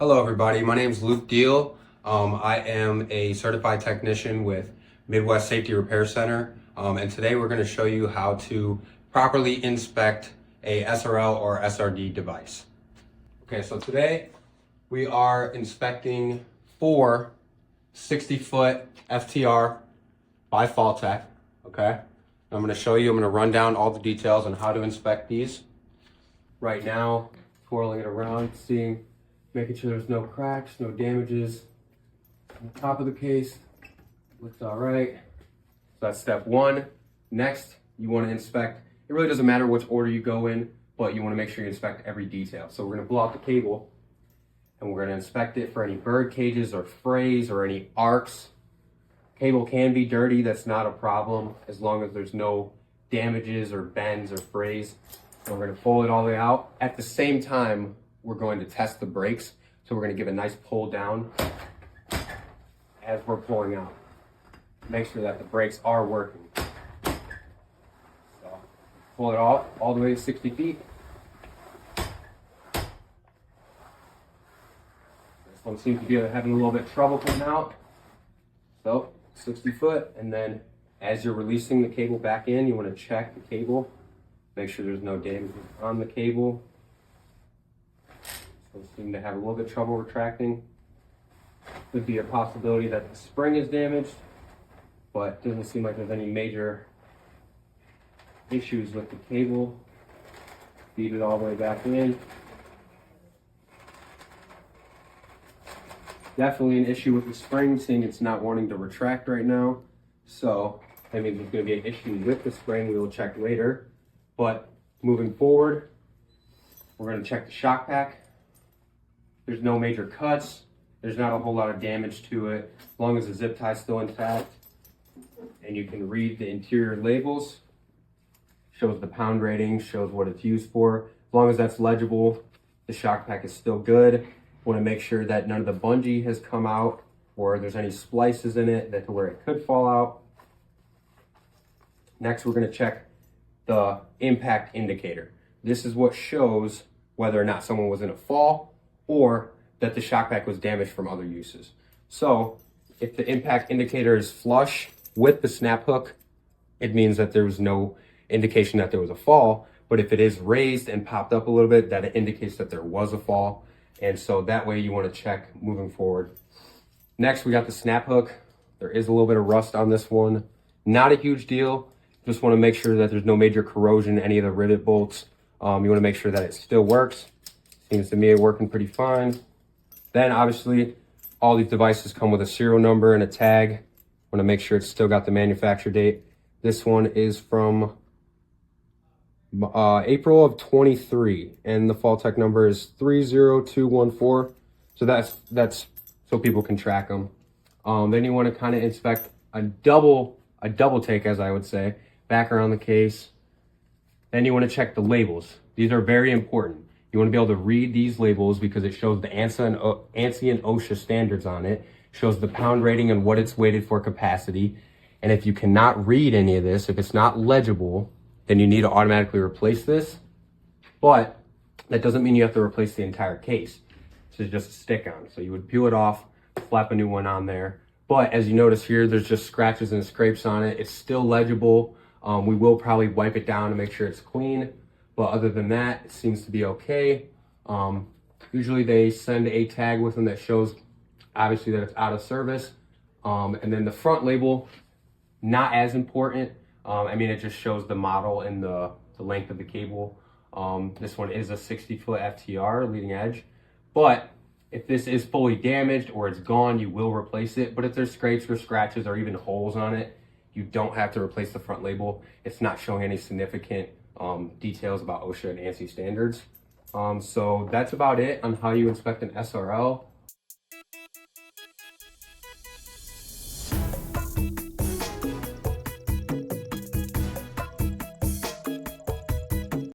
Hello everybody, my name is Luke Deal. I am a certified technician with Midwest Safety Repair Center, and today we're going to show you how to properly inspect a SRL or SRD device. Okay, so today we are inspecting 4 60-foot FTR by Faltech. Okay, I'm going to show you, I'm going to run down all the details on how to inspect these. Right now, twirling it around, making sure there's no cracks, no damages on the top of the case. Looks all right. So that's step 1. Next, you want to inspect. It really doesn't matter which order you go in, but you want to make sure you inspect every detail. So we're going to pull out the cable and we're going to inspect it for any bird cages or frays or any arcs. Cable can be dirty, that's not a problem as long as there's no damages or bends or frays. So we're going to pull it all the way out. At the same time, we're going to test the brakes. So we're going to give a nice pull down as we're pulling out. Make sure that the brakes are working. So pull it all the way to 60 feet. This one seems to be having a little bit of trouble coming out. So 60 foot, and then as you're releasing the cable back in, you want to check the cable. Make sure there's no damage on the cable. So seem to have a little bit of trouble retracting. Could be a possibility that the spring is damaged, but doesn't seem like there's any major issues with the cable. Feed it all the way back in. Definitely an issue with the spring, seeing it's not wanting to retract right now. So that means there's going to be an issue with the spring. We will check later. But moving forward, we're going to check the shock pack. There's no major cuts. There's not a whole lot of damage to it, as long as the zip tie is still intact. And you can read the interior labels. Shows the pound rating, shows what it's used for. As long as that's legible, the shock pack is still good. Want to make sure that none of the bungee has come out or there's any splices in it that to where it could fall out. Next, we're going to check the impact indicator. This is what shows whether or not someone was in a fall or that the shock pack was damaged from other uses. So if the impact indicator is flush with the snap hook, it means that there was no indication that there was a fall. But if it is raised and popped up a little bit, that it indicates that there was a fall. And so that way you want to check moving forward. Next, we got the snap hook. There is a little bit of rust on this one. Not a huge deal. Just want to make sure that there's no major corrosion in any of the rivet bolts. You want to make sure that it still works. Seems to me it's working pretty fine. Then obviously all these devices come with a serial number and a tag. Want to make sure it's still got the manufacture date. This one is from April of 23, and the Faltech number is 30214. So that's so people can track them. Then you want to kind of inspect a double take, as I would say, back around the case. Then you want to check the labels. These are very important. You want to be able to read these labels because it shows the ANSI and OSHA standards on it, shows the pound rating and what it's weighted for capacity. And if you cannot read any of this, if it's not legible, then you need to automatically replace this. But that doesn't mean you have to replace the entire case. This is just a stick-on. So you would peel it off, slap a new one on there. But as you notice here, there's just scratches and scrapes on it. It's still legible. We will probably wipe it down to make sure it's clean. But other than that, it seems to be okay. Usually they send a tag with them that shows obviously that it's out of service. And then the front label, not as important. I mean, it just shows the model and the length of the cable. This one is a 60-foot FTR leading edge. But if this is fully damaged or it's gone, you will replace it. But if there's scrapes or scratches or even holes on it, you don't have to replace the front label. It's not showing any significant details about OSHA and ANSI standards. So that's about it on how you inspect an SRL